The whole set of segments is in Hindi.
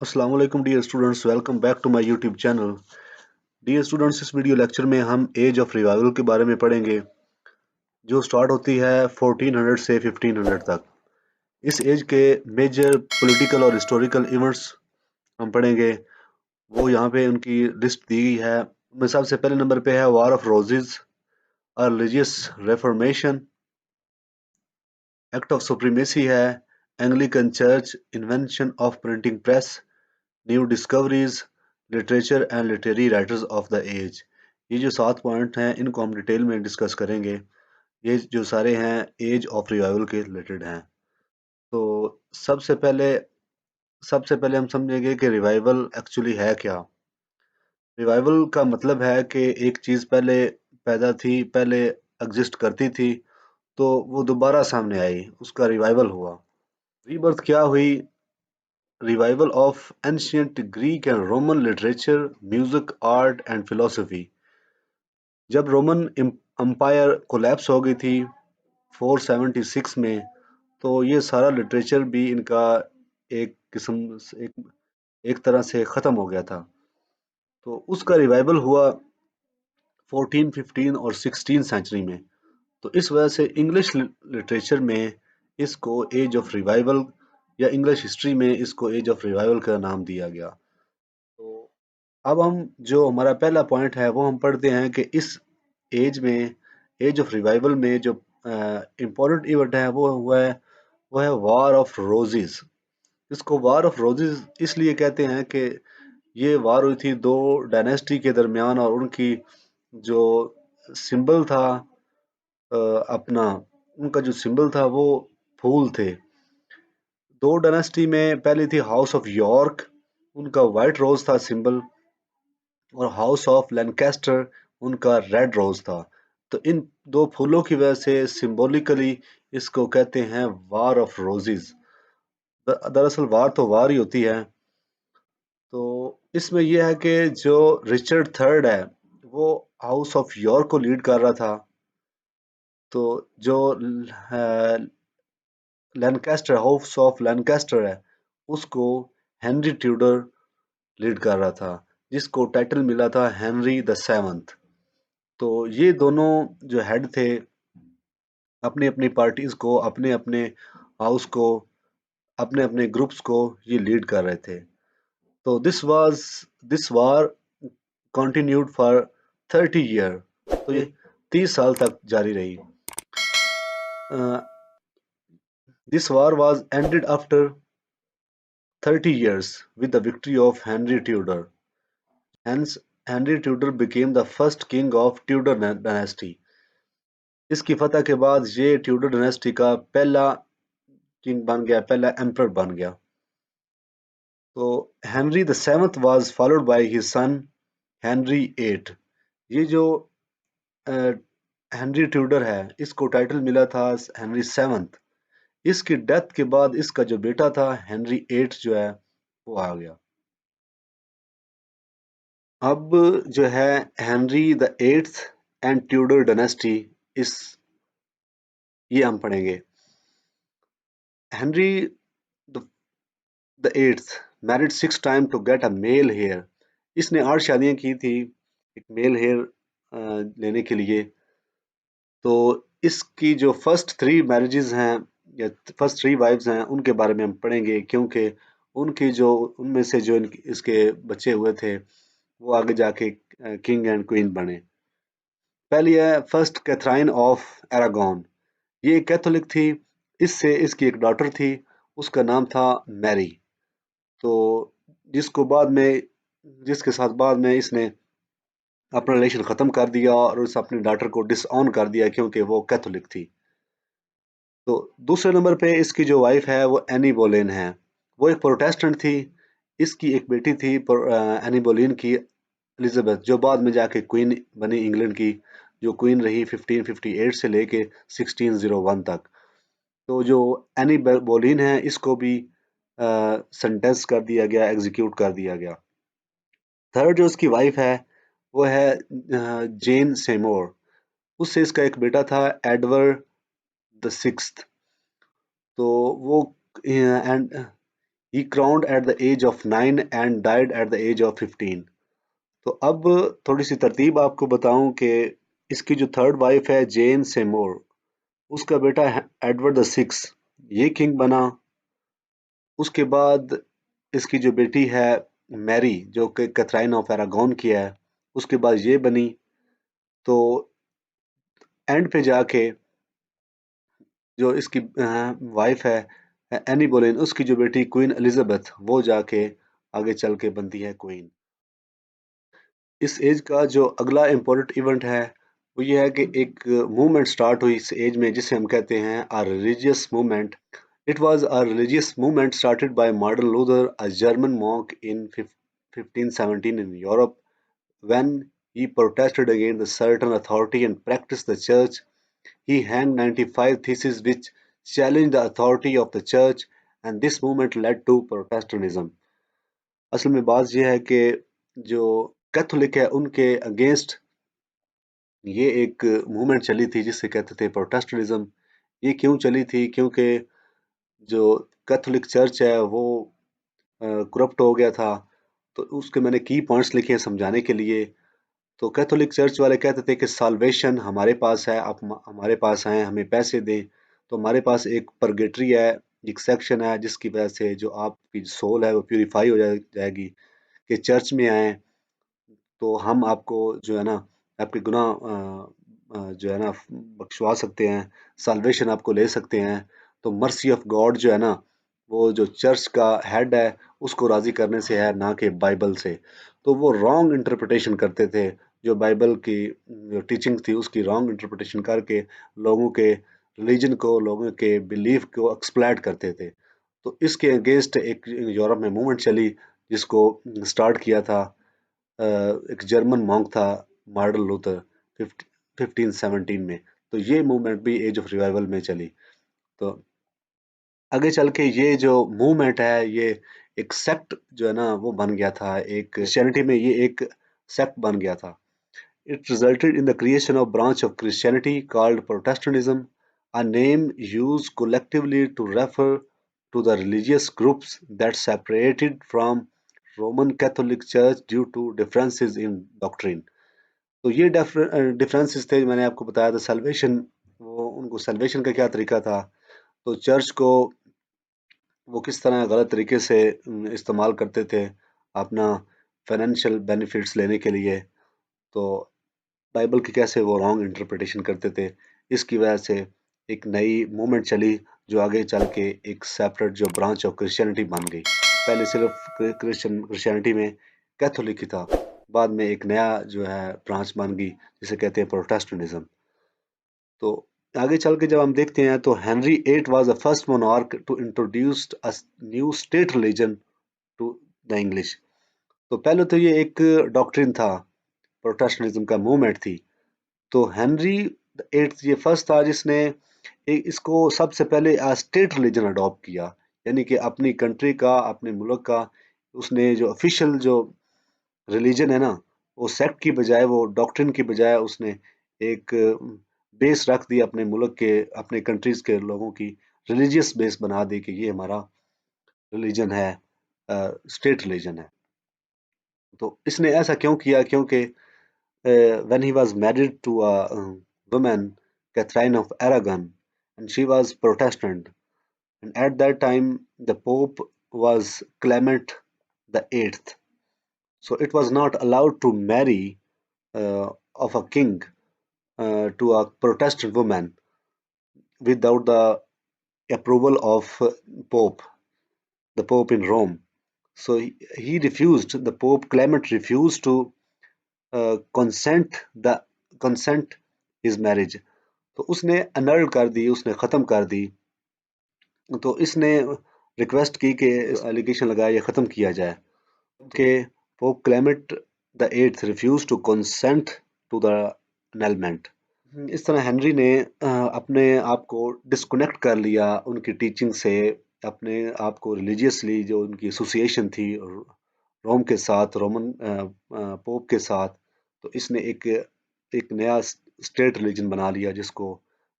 अस्सलाम वालेकुम dear students, welcome back to my YouTube channel. Dear students, इस वीडियो लेक्चर में हम एज ऑफ रिवाइवल के बारे में पढ़ेंगे जो स्टार्ट होती है 1400 से 1500 तक। इस एज के मेजर पॉलिटिकल और हिस्टोरिकल इवेंट्स हम पढ़ेंगे। वो यहाँ पे उनकी लिस्ट दी गई है। उनमें सबसे पहले नंबर पे है war of roses, religious reformation, act of supremacy है, Anglican church, invention of printing press, new discoveries, literature and literary writers of the age. ये जो 7 पॉइंट हैं इनको हम डिटेल में डिस्कस करेंगे। ये जो सारे हैं एज ऑफ रिवाइवल के रिलेटेड हैं। तो सबसे पहले सबसे पहले हम समझेंगे कि रिवाइवल एक्चुअली है क्या। रिवाइवल का मतलब है कि एक चीज़ पहले पैदा थी, पहले एग्जिस्ट करती थी, तो वो दोबारा सामने आई, उसका रिवाइवल हुआ। रीबर्थ क्या हुई? Revival of ancient Greek and Roman literature, music, art and philosophy। जब रोमन एम्पायर कोलैप्स हो गई थी 476 में, तो ये सारा लिटरेचर भी इनका एक किस्म एक तरह से ख़त्म हो गया था। तो उसका रिवाइवल हुआ 14, 15 और 16 सेंचुरी में। तो इस वजह से इंग्लिश लिटरेचर में इसको एज ऑफ रिवाइवल या इंग्लिश हिस्ट्री में इसको एज ऑफ रिवाइवल का नाम दिया गया। तो अब हम जो हमारा पहला पॉइंट है वो हम पढ़ते हैं कि इस एज में, एज ऑफ रिवाइवल में जो इम्पोर्टेंट इवेंट है वो है वार ऑफ रोजेस। इसको वार ऑफ रोजेस इसलिए कहते हैं कि ये वार हुई थी दो डायनेस्टी के दरमियान, और उनकी जो सिंबल था, अपना उनका जो सिंबल था वो फूल थे। दो डायनेस्टी में पहली थी हाउस ऑफ यॉर्क, उनका वाइट रोज था सिंबल, और हाउस ऑफ लैनकास्टर उनका रेड रोज था। तो इन दो फूलों की वजह से सिंबॉलिकली इसको कहते हैं वार ऑफ रोजेस। दरअसल वार तो वार ही होती है। तो इसमें यह है कि जो रिचर्ड थर्ड है वो हाउस ऑफ यॉर्क को लीड कर रहा था। तो जो लैनकास्टर, हाउस ऑफ लैनकास्टर है, उसको हेनरी ट्यूडर लीड कर रहा था, जिसको टाइटल मिला था हेनरी द सेवंथ। तो ये दोनों जो हेड थे अपनी अपनी पार्टीज को, अपने अपने हाउस को, अपने अपने ग्रुप्स को ये लीड कर रहे थे। तो this war continued for 30 year. तो ये 30 साल तक जारी रही। This war was ended after 30 years with the victory of Henry Tudor. Hence, Henry Tudor became the first king of Tudor dynasty. इसकी फतह के बाद ये ट्यूडर डायनेस्टी का पहला किंग बन गया, पहला एम्परर बन गया। तो Henry the seventh was followed by his son Henry eight. ये जो हेनरी ट्यूडर है इसको टाइटल मिला था हेनरी सेवंथ। इसकी डेथ के बाद इसका जो बेटा था हेनरी एट जो है वो आ गया। अब जो है Henry the eighth and Tudor dynasty, इस ये हम पढ़ेंगे। Henry the eighth married 6 times to get a male heir. इसने 8 शादियां की थी एक मेल हेयर लेने के लिए। तो इसकी जो फर्स्ट 3 मैरिजेस हैं या फर्स्ट 3 वाइफ्स हैं उनके बारे में हम पढ़ेंगे, क्योंकि उनकी जो उनमें से जो इसके बच्चे हुए थे वो आगे जाके किंग एंड क्वीन बने। पहली है फर्स्ट कैथराइन ऑफ एरागॉन। ये कैथोलिक थी। इससे इसकी एक डॉटर थी, उसका नाम था मैरी। तो जिसको बाद में जिसके साथ बाद में इसने अपना रिलेशन ख़त्म कर दिया और उस अपनी डॉटर को डिसऑन कर दिया क्योंकि वो कैथोलिक थी। तो दूसरे नंबर पे इसकी जो वाइफ है वो एनी बोलेन है। वो एक प्रोटेस्टेंट थी। इसकी एक बेटी थी एनी बोलेन की, एलिजाबेथ, जो बाद में जाके क्वीन बनी इंग्लैंड की, जो क्वीन रही 1558 से लेके 1601 तक। तो जो एनी बोलीन है इसको भी सेंटेंस कर दिया गया, एग्जीक्यूट कर दिया गया। थर्ड जो उसकी वाइफ है वो है जेन सेमोर। उससे इसका एक बेटा था एडवर्ड द सिक्स्थ। तो वो and he crowned at the age of 9 and died at the age of 15। तो अब थोड़ी सी तरतीब आपको बताऊं कि इसकी जो थर्ड वाइफ है जेन सेमोर, उसका बेटा है एडवर्ड द सिक्स, ये किंग बना। उसके बाद इसकी जो बेटी है मैरी, जो कि कैथराइन ऑफ एरागोन की है, उसके बाद ये बनी। तो एंड पे जाके जो इसकी वाइफ है एनी बोलेन, उसकी जो बेटी क्वीन एलिजाबेथ, वो जाके आगे चल के बनती है क्वीन। इस एज का जो अगला इम्पोर्टेंट इवेंट है वो ये है कि एक मूवमेंट स्टार्ट हुई इस एज में, जिसे हम कहते हैं a religious movement. It was a religious movement started by Martin Luther, a German monk in 1517 in Europe, when he protested against the certain authority and practiced the church. He hanged 95 theses which challenged the authority of the church, and this movement led to Protestantism. असल में बात यह है कि जो कैथोलिक है उनके अगेंस्ट ये एक मूवमेंट चली थी जिसे कहते थे प्रोटेस्टेंटिज्म। ये क्यों चली थी? क्योंकि जो कैथोलिक चर्च है वो करप्ट हो गया था। तो उसके मैंने की पॉइंट्स लिखे हैं समझाने के लिए। तो कैथोलिक चर्च वाले कहते थे कि साल्वेशन हमारे पास है, आप हमारे पास आए, हमें पैसे दें। तो हमारे पास एक परगेटरी है, एक सेक्शन है, जिसकी वजह से जो आपकी सोल है वो प्यूरिफाई हो जाएगी। कि चर्च में आए तो हम आपको जो है ना आपके गुनाह जो है ना बख्शवा सकते हैं, साल्वेशन आपको ले सकते हैं। तो मर्सी ऑफ गॉड जो है ना, वो जो चर्च का हेड है उसको राजी करने से है, ना कि बाइबल से। तो वो रॉन्ग इंटरप्रिटेशन करते थे, जो बाइबल की जो टीचिंग थी उसकी रॉन्ग इंटरप्रिटेशन करके लोगों के रिलीजन को, लोगों के बिलीफ को एक्सप्लॉइट करते थे। तो इसके अगेंस्ट एक यूरोप में मूवमेंट चली, जिसको स्टार्ट किया था एक जर्मन मॉन्क था मार्टिन लूथर 1517 में। तो ये मूवमेंट भी एज ऑफ रिवाइवल में चली। तो आगे चल के ये जो मूवमेंट है ये एक सेक्ट जो है ना वो बन गया था, एक क्रिश्चियनिटी में ये एक सेक्ट बन गया था। It resulted in the creation of branch of Christianity called Protestantism, a name used collectively to refer to the religious groups that separated from Roman Catholic Church due to differences in doctrine. तो ये डिफरेंसेस थे, मैंने आपको बताया था सल्वेशन, वो उनको सल्वेशन का क्या तरीका था। तो चर्च को वो किस तरह गलत तरीके से इस्तेमाल करते थे अपना फाइनेंशियल बेनिफिट्स लेने के लिए। तो बाइबल की कैसे वो रॉन्ग इंटरप्रिटेशन करते थे। इसकी वजह से एक नई मूवमेंट चली, जो आगे चल के एक सेपरेट जो ब्रांच ऑफ क्रिश्चियनिटी बन गई। पहले सिर्फ क्रिश्चियनिटी में कैथोलिक ही था, बाद में एक नया जो है ब्रांच बन गई जिसे कहते हैं प्रोटेस्टेंटिज्म। तो आगे चल के जब हम देखते हैं तो Henry eight was the first monarch to introduce a new state religion to the English. तो पहले तो ये एक डॉक्ट्रिन था, प्रोटेस्टेंटिज्म का मूवमेंट थी। तो हेनरी एट्थ ये फर्स्ट था जिसने इसको सबसे पहले स्टेट रिलीजन अडॉप्ट किया, यानी कि अपनी कंट्री का, अपने मुल्क का उसने जो ऑफिशियल जो रिलीजन है ना, वो सेक्ट की बजाय, वो डॉक्ट्रिन की बजाय उसने एक बेस रख दी अपने मुल्क के, अपने कंट्रीज के लोगों की रिलीजियस बेस बना दी कि ये हमारा रिलीजन है, स्टेट रिलीजन है। तो इसने ऐसा क्यों किया? क्योंकि when he was married to a woman, Catherine of Aragon, and she was Protestant. And at that time, the Pope was Clement the Eighth. So it was not allowed to marry of a king to a Protestant woman without the approval of Pope, the Pope in Rome. So he refused. The Pope Clement refused to consent his marriage. तो उसने अनल कर दी, उसने ख़त्म कर दी। तो इसने रिक्वेस्ट की कि एलिगेशन लगाया ये ख़त्म किया जाए कि Pope Clement the eighth refuse to consent to the annulment. इस तरह हेनरी ने अपने आप को डिस्कनेक्ट कर लिया उनकी टीचिंग से, अपने आप को रिलीजियसली जो उनकी एसोसिएशन थी रोम के साथ, रोमन पोप के साथ। तो इसने एक एक नया स्टेट रिलीजन बना लिया जिसको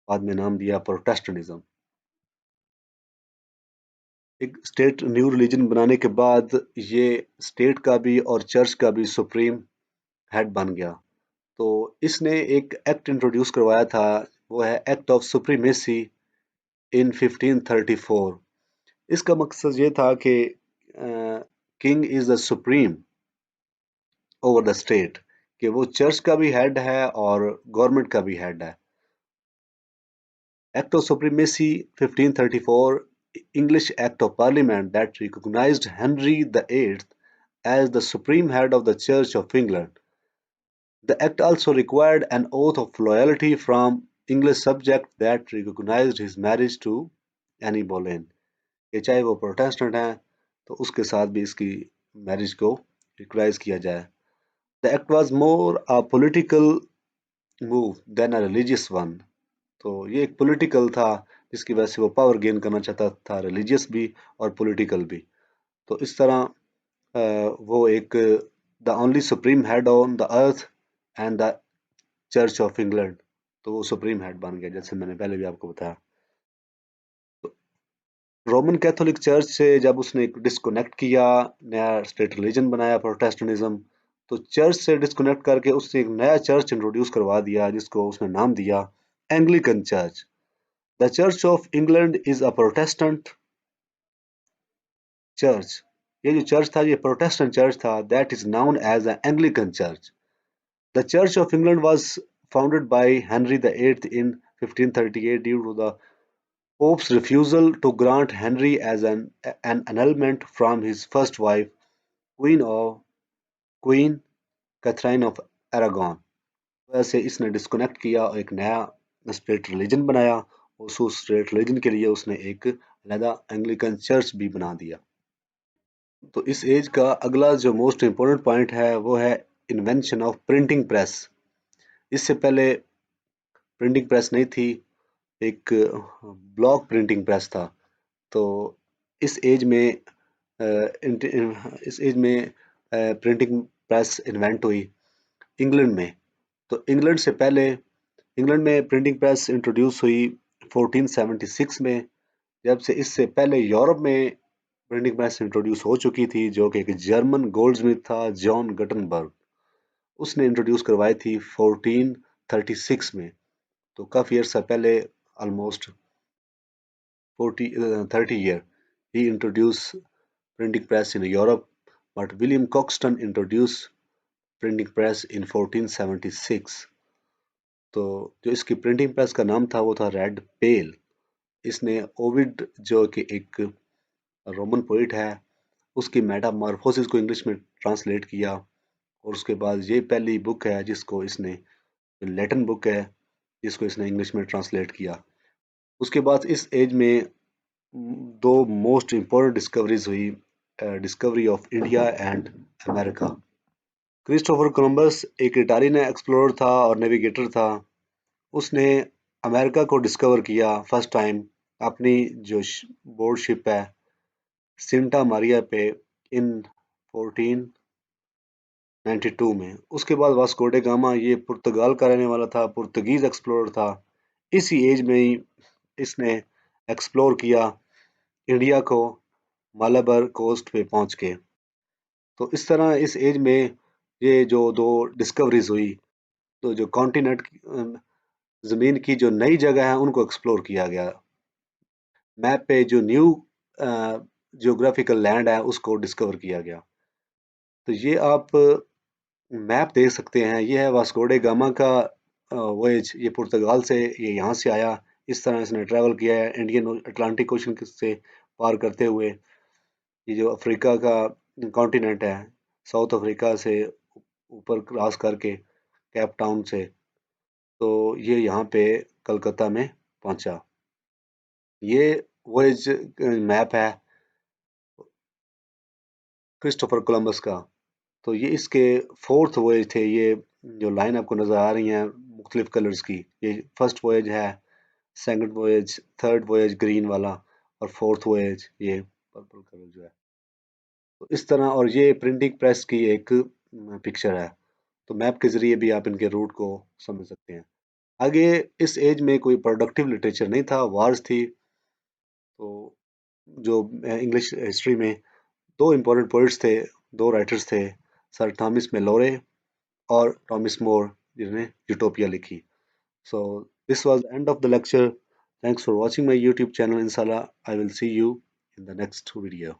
बाद में नाम दिया प्रोटेस्टेंटिज्म। एक स्टेट न्यू रिलीजन बनाने के बाद ये स्टेट का भी और चर्च का भी सुप्रीम हेड बन गया। तो इसने एक एक्ट इंट्रोड्यूस करवाया था, वो है एक्ट ऑफ सुप्रीमेसी इन 1534। इसका मकसद ये था कि king is the supreme over the state, कि वो चर्च का भी हेड है और गवर्नमेंट का भी हेड है। Act of Supremacy 1534, English Act of Parliament that recognized Henry VIII as the supreme head of the Church of England. The act also required an oath of loyalty from English subjects that recognized his marriage to Anne Boleyn. कि चाहे वो प्रोटेस्टेंट हैं तो उसके साथ भी इसकी मैरिज को रिकग्नाइज किया जाए। The act was more a political move than a religious one. तो ये एक पॉलिटिकल था, जिसकी वजह से वो पावर गेन करना चाहता था, रिलीजियस भी और पॉलिटिकल भी। तो इस तरह वो एक the only supreme head on the earth and the church of England, तो वो सुप्रीम हेड बन गया, जैसे मैंने पहले भी आपको बताया। तो रोमन कैथोलिक चर्च से जब उसने डिस्कनेक्ट किया, नया स्टेट रिलीजन बनाया प्रोटेस्टेंटिज्म, तो चर्च से डिस्कनेक्ट करके उसने एक नया चर्च इंट्रोड्यूस करवा दिया, जिसको उसने नाम दिया Anglican church. The Church of England is a Protestant church. ये जो चर्च था ये प्रोटेस्टेंट चर्च था, that is known as the Anglican Church. The Church of England was founded by Henry VIII in 1538 due to the Pope's refusal to grant Henry as an annulment from his first wife, Queen Catherine of Aragon। वैसे इसने डिस्कनेक्ट किया और एक नया स्टेट रिलीजन बनाया, उस स्टेट रिलीजन के लिए उसने एक अलग एंग्लिकन चर्च भी बना दिया। तो इस एज का अगला जो मोस्ट इम्पोर्टेंट पॉइंट है वो है इन्वेंशन ऑफ प्रिंटिंग प्रेस। इससे पहले प्रिंटिंग प्रेस नहीं थी, एक ब्लॉक प्रिंटिंग प्रेस था। तो इस एज में इस एज में प्रिंटिंग प्रेस इन्वेंट हुई इंग्लैंड में। तो इंग्लैंड में प्रिंटिंग प्रेस इंट्रोड्यूस हुई 1476 में, जब से इससे पहले यूरोप में प्रिंटिंग प्रेस इंट्रोड्यूस हो चुकी थी, जो कि एक जर्मन गोल्डस्मिथ था जॉन गटनबर्ग, उसने इंट्रोड्यूस करवाई थी 1436 में। तो काफ़ी अर्सा पहले, ऑलमोस्ट 30 ईयर, ही introduce printing press in Europe, but William Caxton introduce printing press in 1476। तो जो इसकी प्रिंटिंग प्रेस का नाम था वो था रेड पेल। इसने ओविड, जो कि एक रोमन पोइट है, उसकी मेटामॉर्फोसिस को इंग्लिश में ट्रांसलेट किया, और उसके बाद ये पहली बुक है जिसको इसने, लैटिन बुक है जिसको इसने इंग्लिश में ट्रांसलेट किया। उसके बाद इस एज में दो मोस्ट इम्पोर्टेंट डिस्कवरीज हुई, discovery of India and America. Christopher Columbus एक इटालियन एक्सप्लोरर था और नेविगेटर था। उसने अमेरिका को डिस्कवर किया फर्स्ट टाइम अपनी जो बोर्ड शिप है सिंटा मारिया पे इन 1492 में। उसके बाद वास्को डे गामा, ये पुर्तगाल का रहने वाला था, पुर्तगीज एक्सप्लोरर था। इसी एज में ही इसने एक्सप्लोर किया इंडिया को मालाबार कोस्ट पे पहुंच के। तो इस तरह इस एज में ये जो दो डिस्कवरीज हुई, तो जो कॉन्टिनेंट, जमीन की जो नई जगह है उनको एक्सप्लोर किया गया, मैप पे जो न्यू जियोग्राफिकल लैंड है उसको डिस्कवर किया गया। तो ये आप मैप देख सकते हैं, ये है वास्को डे गामा का वॉयज, ये पुर्तगाल से ये यहाँ से आया, इस तरह इसने ट्रैवल किया है इंडियन अटलांटिक ओशन से पार करते हुए। ये जो अफ्रीका का कॉन्टिनेंट है, साउथ अफ्रीका से ऊपर क्रॉस करके कैप टाउन से, तो ये यहाँ पे कलकत्ता में पहुंचा। ये वॉयज मैप है क्रिस्टोफर कोलंबस का। तो ये इसके फोर्थ वॉयज थे। ये जो लाइन आपको नज़र आ रही है मुख्तलिफ कलर्स की, ये फर्स्ट वॉयज है, second voyage, third voyage green वाला, और फोर्थ वॉयज ये पर्पल कलर जो है। तो इस तरह, और ये प्रिंटिंग प्रेस की एक पिक्चर है। तो मैप के ज़रिए भी आप इनके रूट को समझ सकते हैं। आगे इस एज में कोई प्रोडक्टिव लिटरेचर नहीं था, वार्स थी। तो जो इंग्लिश हिस्ट्री में दो इम्पोर्टेंट पोइट्स थे, दो राइटर्स थे, सर थॉमस मेलोरे और टॉमस मोर, जिन्होंने यूटोपिया लिखी। So this was the end of the lecture. Thanks for watching my YouTube channel. Inshallah, I will see you in the next video.